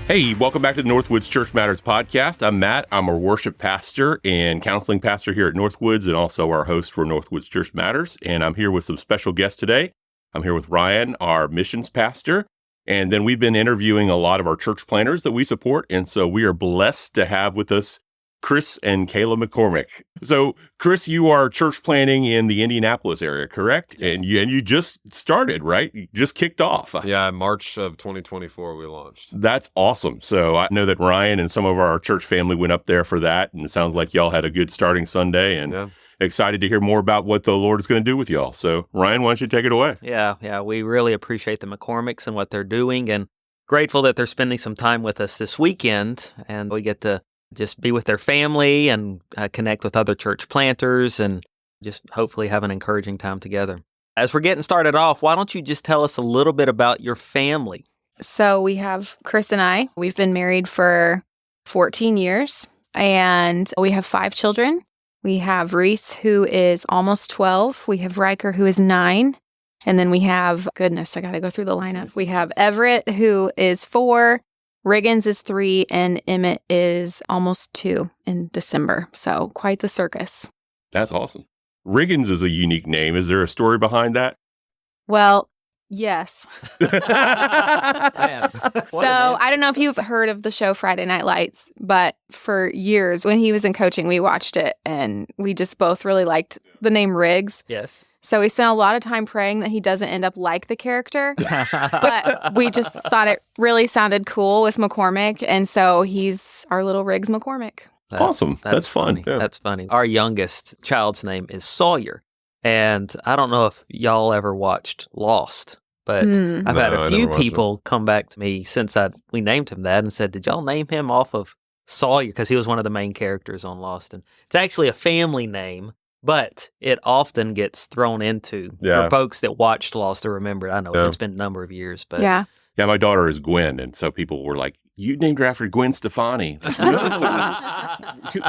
Hey, welcome back to the NorthWoods Church Matters podcast. I'm Matt. I'm a worship pastor and counseling pastor here at NorthWoods and also our host for NorthWoods Church Matters. And I'm here with some special guests today. I'm here with Ryan, our missions pastor. And then we've been interviewing a lot of our church planters that we support. And so we are blessed to have with us Chris and Kayla McCormick. So, Chris, you are church planting in the Indianapolis area, correct? Yes. And you just started, right? You just kicked off. Yeah, March of 2024 we launched. That's awesome. So I know that Ryan and some of our church family went up there for that, and it sounds like y'all had a good starting Sunday, and excited to hear more about what the Lord is going to do with y'all. So, Ryan, why don't you take it away? Yeah, we really appreciate the McCormicks and what they're doing, and grateful that they're spending some time with us this weekend, and we get to just be with their family and connect with other church planters and just hopefully have an encouraging time together. As we're getting started off, why don't you just tell us a little bit about your family? So we have Chris and I. We've been married for 14 years, and we have 5 children. We have Reese, who is almost 12. We have Riker, who is 9. And then we have, goodness, I got to go through the lineup. We have Everett, who is 4. Riggins is 3, and Emmett is almost 2 in December. So quite the circus. That's awesome. Riggins is a unique name. Is there a story behind that? Well, yes. So I don't know if you've heard of the show Friday Night Lights, but for years when he was in coaching, we watched it, and we just both really liked the name Riggs. Yes. So we spent a lot of time praying that he doesn't end up like the character, but we just thought it really sounded cool with McCormick, and so he's our little Riggs McCormick. Awesome. That's fun. Yeah. That's funny. Our youngest child's name is Sawyer, and I don't know if y'all ever watched Lost, but I've had a few people come back to me since we named him that and said, did y'all name him off of Sawyer? Because he was one of the main characters on Lost, and it's actually a family name. But it often gets thrown into for folks that watched Lost or remember it. I know it's been a number of years, but yeah, my daughter is Gwen, and so people were like, "You named her after Gwen Stefani."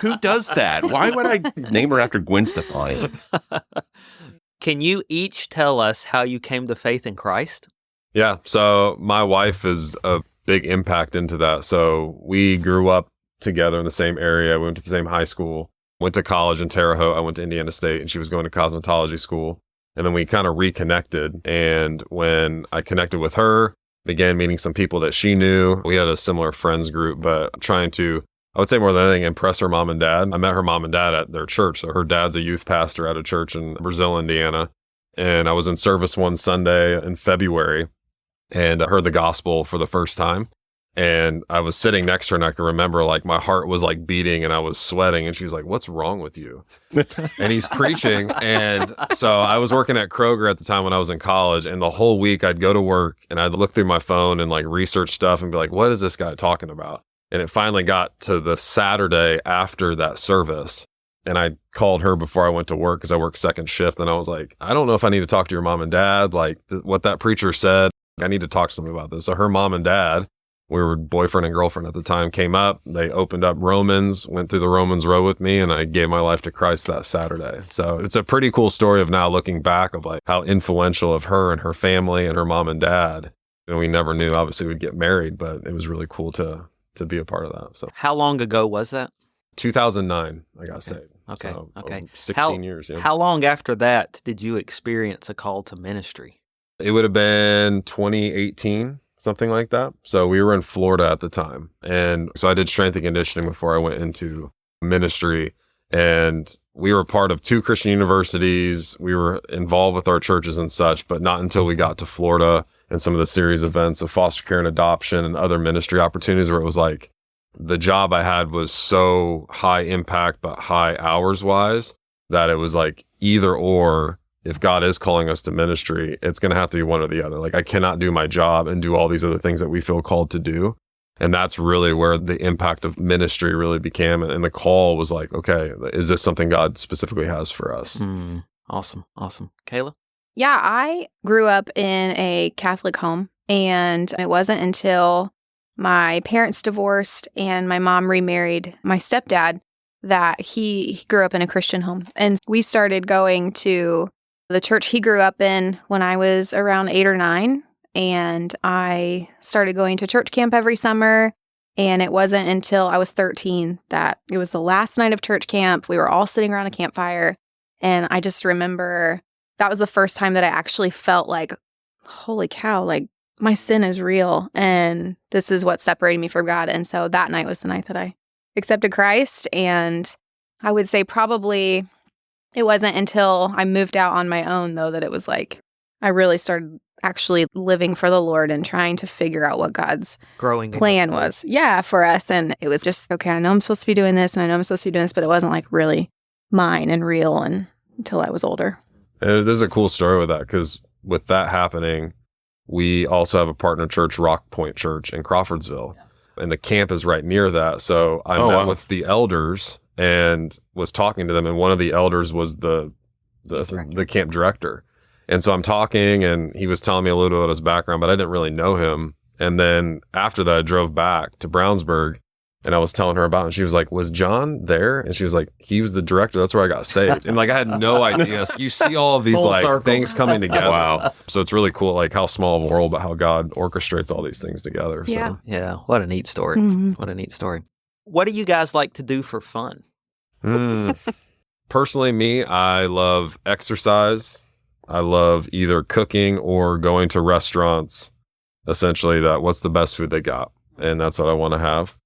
Who does that? Why would I name her after Gwen Stefani? Can you each tell us how you came to faith in Christ? Yeah, so my wife is a big impact into that. So we grew up together in the same area. We went to the same high school. Went to college in Terre Haute. I went to Indiana State, and she was going to cosmetology school. And then we kind of reconnected. And when I connected with her, began meeting some people that she knew. We had a similar friends group, but trying to, I would say more than anything, impress her mom and dad. I met her mom and dad at their church. So her dad's a youth pastor at a church in Brazil, Indiana. And I was in service one Sunday in February and I heard the gospel for the first time. And I was sitting next to her, and I can remember like my heart was like beating and I was sweating. And she's like, "What's wrong with you?" And he's preaching. And so I was working at Kroger at the time when I was in college. And the whole week I'd go to work and I'd look through my phone and like research stuff and be like, what is this guy talking about? And it finally got to the Saturday after that service. And I called her before I went to work because I work second shift. And I was like, I don't know if I need to talk to your mom and dad. Like what that preacher said, I need to talk to somebody about this. So her mom and dad, we were boyfriend and girlfriend at the time, came up, they opened up Romans, went through the Romans road with me, and I gave my life to Christ that Saturday. So it's a pretty cool story of now looking back of like how influential of her and her family and her mom and dad. And we never knew, obviously, we'd get married, but it was really cool to be a part of that. So how long ago was that? 2009, I got saved. Okay. So, okay. 16 years. Yeah. How long after that did you experience a call to ministry? It would have been 2018. Something like that. So we were in Florida at the time. And so I did strength and conditioning before I went into ministry. And we were part of 2 Christian universities. We were involved with our churches and such, but not until we got to Florida and some of the series events of foster care and adoption and other ministry opportunities where it was like the job I had was so high impact, but high hours wise that it was like either or. If God is calling us to ministry, it's going to have to be one or the other. Like I cannot do my job and do all these other things that we feel called to do. And that's really where the impact of ministry really became. And the call was like, okay, is this something God specifically has for us? Awesome. Kayla? Yeah, I grew up in a Catholic home, and it wasn't until my parents divorced and my mom remarried my stepdad that he grew up in a Christian home. And we started going to the church he grew up in when I was around 8 or 9. And I started going to church camp every summer. And it wasn't until I was 13 that it was the last night of church camp. We were all sitting around a campfire. And I just remember that was the first time that I actually felt like, holy cow, like my sin is real. And this is what separated me from God. And so that night was the night that I accepted Christ. And I would say probably it wasn't until I moved out on my own, though, that it was like I really started actually living for the Lord and trying to figure out what God's plan was. Yeah, for us. And it was just, okay, I know I'm supposed to be doing this and I know I'm supposed to be doing this, but it wasn't like really mine and real until I was older. There's a cool story with that, because with that happening, we also have a partner church, Rock Point Church in Crawfordsville. Yeah. And the camp is right near that. So I met with the elders and was talking to them. And one of the elders was the camp director. And so I'm talking, and he was telling me a little bit about his background, but I didn't really know him. And then after that, I drove back to Brownsburg, and I was telling her about it. And she was like, was John there? And she was like, he was the director. That's where I got saved. And like, I had no idea. So you see all of these things coming together. Wow. So it's really cool, like how small of a world, but how God orchestrates all these things together. Yeah. So. Yeah. What a neat story. Mm-hmm. What a neat story. What do you guys like to do for fun? Personally, me, I love exercise. I love either cooking or going to restaurants, essentially what's the best food they got. And that's what I want to have.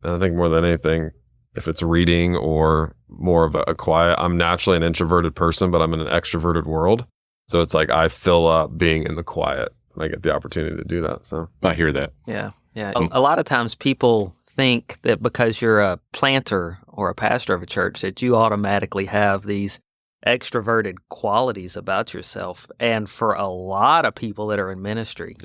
And I think more than anything, if it's reading or more of a quiet, I'm naturally an introverted person, but I'm in an extroverted world. So it's like I fill up being in the quiet when I get the opportunity to do that. So I hear that. Yeah. Yeah. A lot of times people think that because you're a planter or a pastor of a church that you automatically have these extroverted qualities about yourself. And for a lot of people that are in ministry,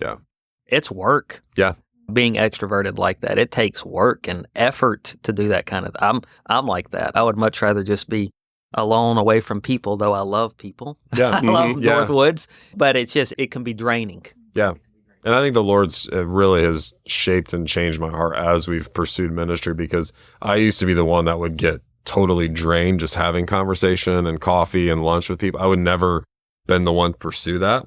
it's work. Yeah. Being extroverted like that, it takes work and effort to do that kind of I'm like that. I would much rather just be alone away from people, though I love people. Yeah. I love NorthWoods, but it can be draining. Yeah. And I think the Lord's really has shaped and changed my heart as we've pursued ministry, because I used to be the one that would get totally drained just having conversation and coffee and lunch with people. I would never been the one to pursue that.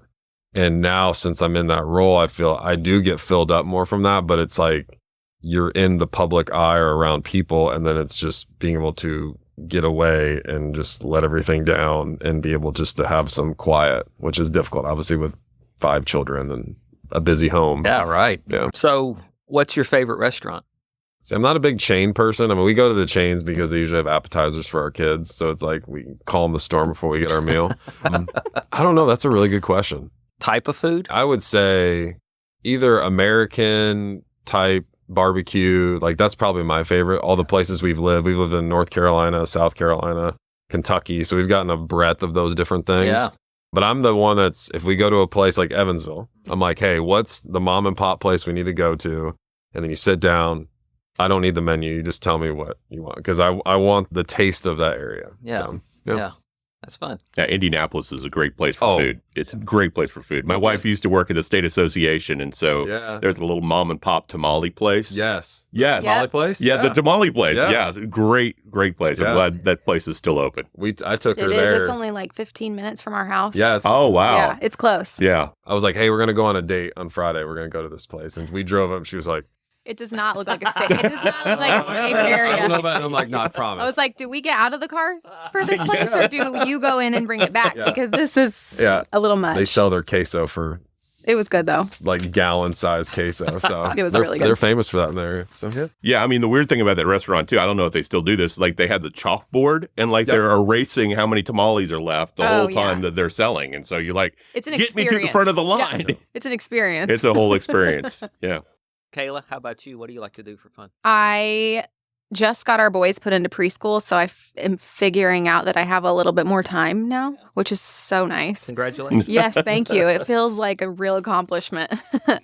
And now, since I'm in that role, I feel I do get filled up more from that, but it's like you're in the public eye or around people, and then it's just being able to get away and just let everything down and be able just to have some quiet, which is difficult, obviously, with 5 children and a busy home. Yeah, right. Yeah. So what's your favorite restaurant? See, I'm not a big chain person. I mean, we go to the chains because they usually have appetizers for our kids. So it's like we calm the storm before we get our meal. I don't know. That's a really good question. Type of food? I would say either American type barbecue. Like that's probably my favorite. All the places we've lived in North Carolina, South Carolina, Kentucky. So we've gotten a breadth of those different things. Yeah. But I'm the one that's, if we go to a place like Evansville, I'm like, hey, what's the mom and pop place we need to go to? And then you sit down. I don't need the menu. You just tell me what you want, because I want the taste of that area. Yeah. So, yeah. That's fun. Yeah, Indianapolis is a great place for food. It's a great place for food. My wife used to work at the state association, and so there's a little mom and pop tamale place. Yes. Tamale place? Yeah, the tamale place. Yeah, great place. I'm glad that place is still open. I took her there. It is. It's only like 15 minutes from our house. Yeah. Wow. Yeah, it's close. Yeah. I was like, hey, we're going to go on a date on Friday. We're going to go to this place. And we drove up. She was like, it does not look like a safe. It does not look like a safe area. I don't know about it. I'm like, not promise. I was like, do we get out of the car for this place, or do you go in and bring it back? Because this is a little much. They sell their queso for. It was good though. Like gallon-sized queso. So it was really good. They're famous for that in the area. So yeah. I mean, the weird thing about that restaurant too, I don't know if they still do this. Like they had the chalkboard, and like they're erasing how many tamales are left the whole time that they're selling, and so you're like, it's an get me to the front of the line. Yeah. It's an experience. It's a whole experience. Yeah. Kayla, how about you? What do you like to do for fun? I just got our boys put into preschool, so I am figuring out that I have a little bit more time now, which is so nice. Congratulations. Yes, thank you. It feels like a real accomplishment.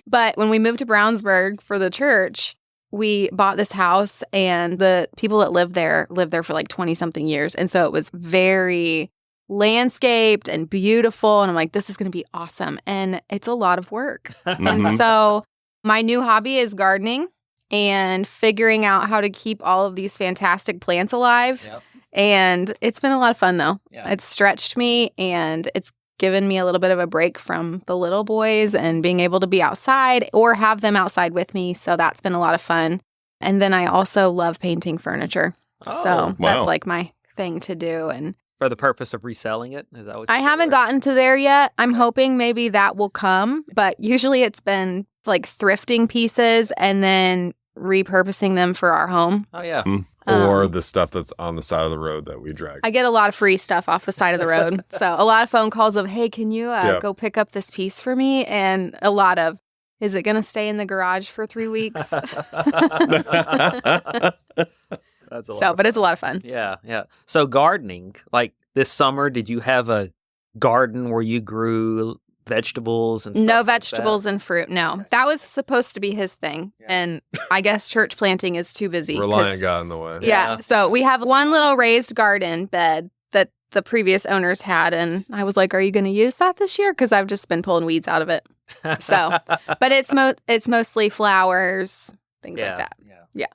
But when we moved to Brownsburg for the church, we bought this house, and the people that lived there for like 20-something years. And so it was very landscaped and beautiful. And I'm like, this is going to be awesome. And it's a lot of work. And so my new hobby is gardening and figuring out how to keep all of these fantastic plants alive. Yep. And it's been a lot of fun, though. Yeah. It's stretched me, and it's given me a little bit of a break from the little boys and being able to be outside or have them outside with me. So that's been a lot of fun. And then I also love painting furniture. Oh, So wow. that's like my thing to do. And For the purpose of reselling it? Is that what I you haven't said? gotten to there yet. I'm hoping maybe that will come, but usually it's been like thrifting pieces and then repurposing them for our home. Oh, yeah. Or the stuff that's on the side of the road that we drag. I get a lot of free stuff off the side of the road. So a lot of phone calls of, hey, can you go pick up this piece for me? And a lot of, is it going to stay in the garage for 3 weeks? That's a lot. But it's a lot of fun. Yeah, yeah. So gardening, like this summer, did you have a garden where you grew vegetables and stuff No like vegetables and fruit. No, that was supposed to be his thing. Yeah. And I guess church planting is too busy. 'cause- Reliant got in the way. Yeah. Yeah. So we have one little raised garden bed that the previous owners had. And I was like, are you going to use that this year? Because I've just been pulling weeds out of it. that? So, but it's mostly flowers, things like that. Yeah.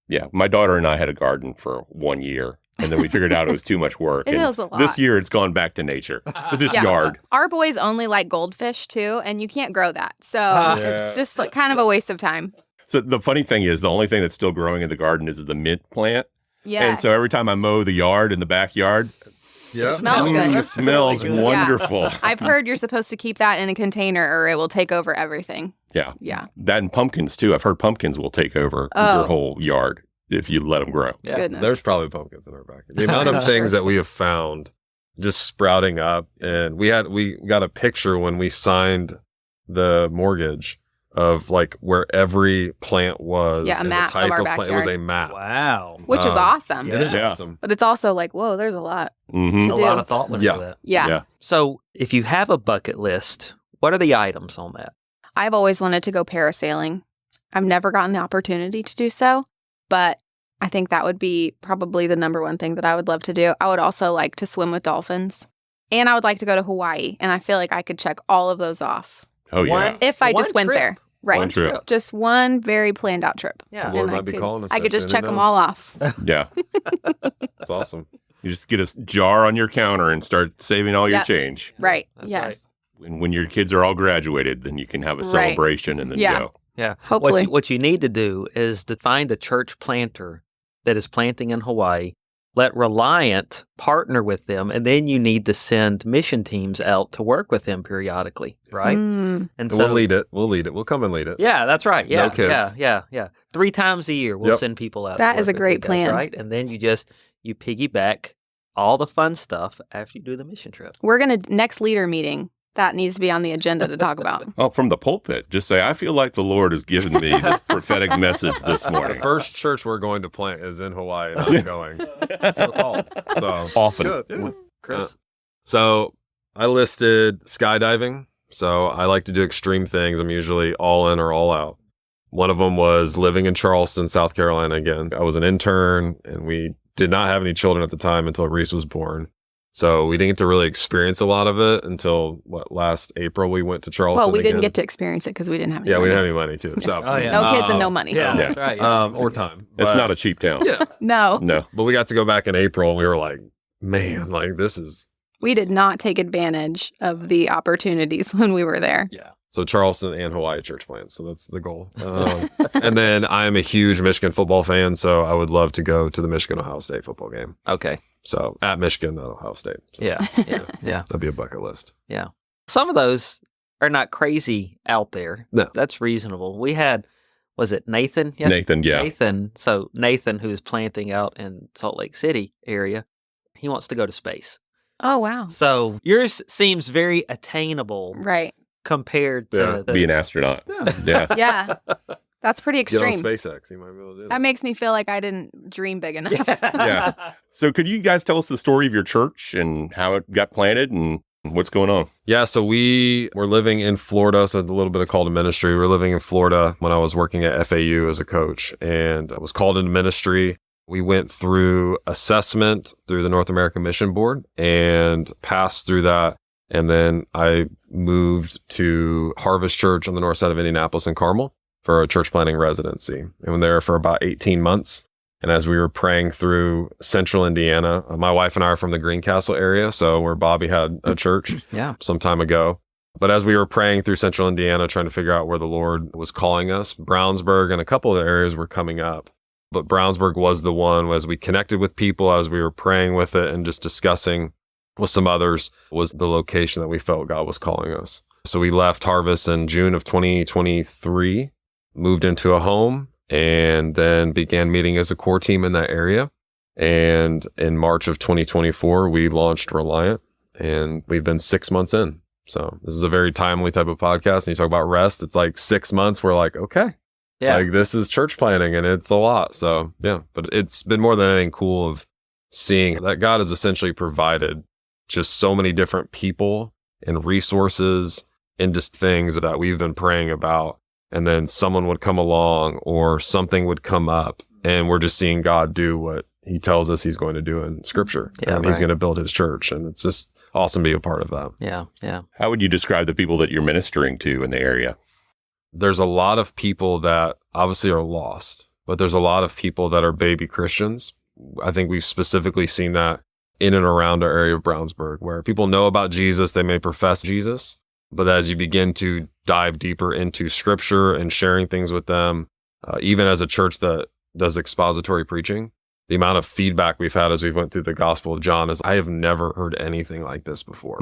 Yeah, my daughter and I had a garden for 1 year, and then we figured out it was too much work. It and is a lot. This year, it's gone back to nature. It's just Yeah. yard. Our boys only like goldfish too, and you can't grow that. So Yeah. it's just like kind of a waste of time. So the funny thing is, the only thing that's still growing in the garden is the mint plant. Yeah. And so every time I mow the yard in the backyard, Yeah. Smells good. it smells Really good. wonderful. I've heard you're supposed to keep that in a container or it will take over everything. Yeah. Yeah. That and pumpkins, too. I've heard pumpkins will take over Oh. your whole yard if you let them grow. Yeah. Goodness. There's probably pumpkins in our backyard. The amount of things that we have found just sprouting up. And we got a picture when we signed the mortgage of like where every plant was. Yeah, a and map the type of our plant. It was a backyard. map. Wow. Which is awesome. Yeah. It is Yeah. awesome. But it's also like, whoa, there's a lot. Mm-hmm. To A do. lot of thought went Yeah. into that. Yeah. Yeah. So if you have a bucket list, what are the items on that? I've always wanted to go parasailing. I've never gotten the opportunity to do so, but I think that would be probably the number one thing that I would love to do. I would also like to swim with dolphins, and I would like to go to Hawaii, and I feel like I could check all of those off Oh, yeah. One- if I One just went trip. there. Right. One trip. Just one very planned out trip. Yeah. The Lord And might be calling us. I could that just soon, check who them knows? all off. Yeah. It's awesome. You just get a jar on your counter and start saving all your Yep. change. Right. That's Yes. And when your kids are all graduated, then you can have a Right. celebration and then Yeah. go. Yeah. Hopefully. What you need to do is to find a church planter that is planting in Hawaii. Let Reliant partner with them, and then you need to send mission teams out to work with them periodically, right? Mm. And We'll lead it. We'll come and lead it. Yeah, that's right. Yeah, No kids. yeah. 3 times a year, we'll Yep. send people out. to That work is a with great you guys, plan. right? And then you piggyback all the fun stuff after you do the mission trip. We're going to, next leader meeting, that needs to be on the agenda to talk about. Oh, from the pulpit, just say, I feel like the Lord has given me the prophetic message this The morning. first church we're going to plant is in Hawaii, and I'm going. Feel called. So Often. good. Yeah. Chris? So I listed skydiving. So I like to do extreme things. I'm usually all in or all out. One of them was living in Charleston, South Carolina again. I was an intern, and we did not have any children at the time until Reese was born. So we didn't get to really experience a lot of it until last April. We went to Charleston. Well, we didn't again. get to experience it because we didn't have any Yeah, we money. didn't have any money too. So Oh, yeah. No kids and no money. Yeah, Yeah. that's right. Yeah. or time. It's But- not a cheap town. Yeah. No, No. But we got to go back in April, and we were like, man, like this is. we did not take advantage of the opportunities when we were there. Yeah. So Charleston and Hawaii church plants. So that's the goal. And then I am a huge Michigan football fan, so I would love to go to the Michigan-Ohio State football game. Okay. So at Michigan, not Ohio State. So Yeah. Yeah. Yeah. that'd be a bucket list. Some of those are not crazy out there. No. That's reasonable. We had, was it Nathan? Yeah. Nathan, yeah. Nathan. So Nathan, who's planting out in Salt Lake City area, he wants to go to space. Oh, wow. So yours seems very attainable Right. compared to Yeah. the, Be an astronaut. Yeah. Yeah. That's pretty Get on extreme. SpaceX. You might be able to do That that. makes me feel like I didn't dream big enough. Yeah. So could you guys tell us the story of your church and how it got planted and what's going on? Yeah, so we were living in Florida, so a little bit of call to ministry. We were living in Florida when I was working at FAU as a coach, and I was called into ministry. We went through assessment through the North American Mission Board and passed through that. And then I moved to Harvest Church on the north side of Indianapolis and Carmel for a church planting residency. And we were there for about 18 months. And as we were praying through central Indiana, my wife and I are from the Greencastle area, so where Bobby had a church Yeah. some time ago. But as we were praying through central Indiana, trying to figure out where the Lord was calling us, Brownsburg and a couple of the areas were coming up. But Brownsburg was the one, as we connected with people, as we were praying with it and just discussing with some others, was the location that we felt God was calling us. So we left Harvest in June of 2023, moved into a home, and then began meeting as a core team in that area. And in March of 2024, we launched Reliant, and we've been 6 months in. So this is a very timely type of podcast. And you talk about rest, it's like 6 months. We're like, okay, like this is church planning, and it's a lot. So yeah, but it's been more than anything cool of seeing that God has essentially provided just so many different people and resources and just things that we've been praying about. And then someone would come along or something would come up, and we're just seeing God do what he tells us he's going to do in scripture. Yeah, and he's going to build his church. And it's just awesome to be a part of that. Yeah. Yeah. How would you describe the people that you're ministering to in the area? There's a lot of people that obviously are lost, but there's a lot of people that are baby Christians. I think we've specifically seen that in and around our area of Brownsburg, where people know about Jesus, they may profess Jesus, but as you begin to dive deeper into scripture and sharing things with them, even as a church that does expository preaching, the amount of feedback we've had as we've went through the Gospel of John is, I have never heard anything like this before.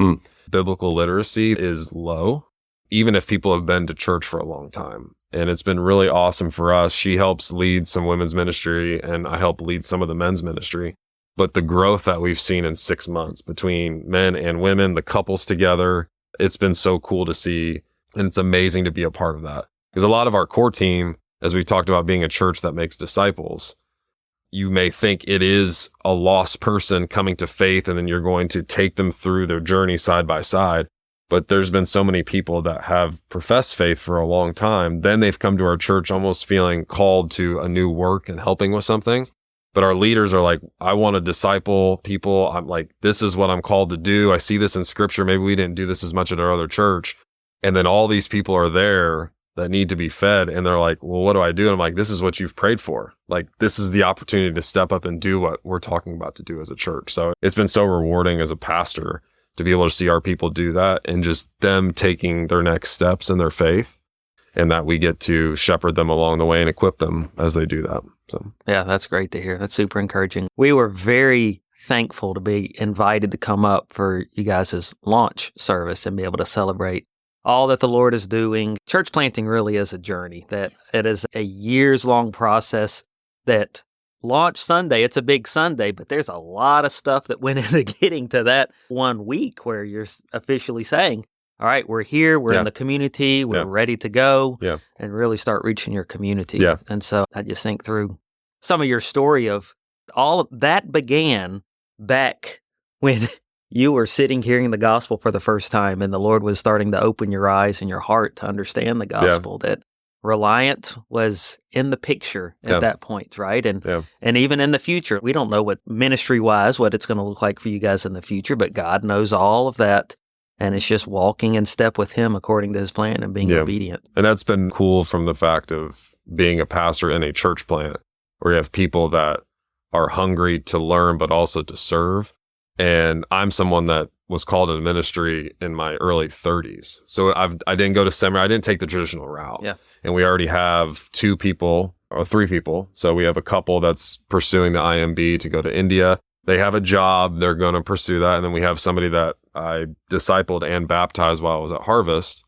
Biblical literacy is low, even if people have been to church for a long time. And it's been really awesome for us. She helps lead some women's ministry, and I help lead some of the men's ministry. But the growth that we've seen in 6 months between men and women, the couples together, it's been so cool to see. And it's amazing to be a part of that. Because a lot of our core team, as we talked about being a church that makes disciples, you may think it is a lost person coming to faith, and then you're going to take them through their journey side by side. But there's been so many people that have professed faith for a long time. Then they've come to our church almost feeling called to a new work and helping with something. But our leaders are like, I want to disciple people. I'm like, this is what I'm called to do. I see this in scripture. Maybe we didn't do this as much at our other church. And then all these people are there that need to be fed. And they're like, well, what do I do? And I'm like, this is what you've prayed for. Like, this is the opportunity to step up and do what we're talking about to do as a church. So it's been so rewarding as a pastor to be able to see our people do that, and just them taking their next steps in their faith, and that we get to shepherd them along the way and equip them as they do that. So yeah, that's great to hear. That's super encouraging. We were very thankful to be invited to come up for you guys' launch service and be able to celebrate all that the Lord is doing. Church planting really is a journey, that it is a years-long process. That launch Sunday, it's a big Sunday, but there's a lot of stuff that went into getting to that 1 week where you're officially saying, all right, we're here, we're in the community, we're ready to go, and really start reaching your community. And so I just think through some of your story of all of that began back when you were sitting hearing the gospel for the first time, and the Lord was starting to open your eyes and your heart to understand the gospel, that Reliant was in the picture at that point, right? And even in the future, we don't know what ministry-wise, what it's going to look like for you guys in the future, but God knows all of that. And it's just walking in step with him according to his plan and being obedient. And that's been cool from the fact of being a pastor in a church plant, where you have people that are hungry to learn, but also to serve. And I'm someone that was called into ministry in my early 30s. So I didn't go to seminary. I didn't take the traditional route. And we already have 2 people or 3 people. So we have a couple that's pursuing the IMB to go to India. They have a job. They're going to pursue that. And then we have somebody that I discipled and baptized while I was at Harvest.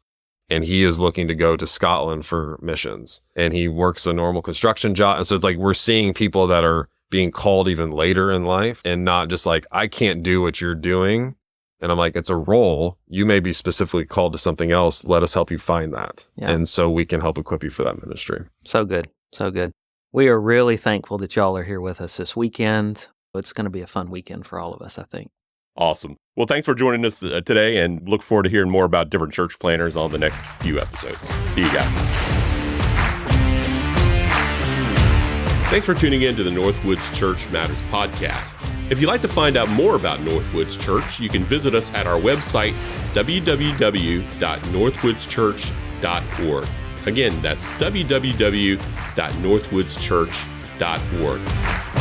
And he is looking to go to Scotland for missions. And he works a normal construction job. And so it's like we're seeing people that are being called even later in life, and not just like, I can't do what you're doing. And I'm like, it's a role. You may be specifically called to something else. Let us help you find that. And so we can help equip you for that ministry. So good. So good. We are really thankful that y'all are here with us this weekend. It's going to be a fun weekend for all of us, I think. Awesome. Well, thanks for joining us today, and look forward to hearing more about different church planners on the next few episodes. See you guys. Thanks for tuning in to the NorthWoods Church Matters podcast. If you'd like to find out more about NorthWoods Church, you can visit us at our website, www.northwoodschurch.org. Again, that's www.northwoodschurch.org.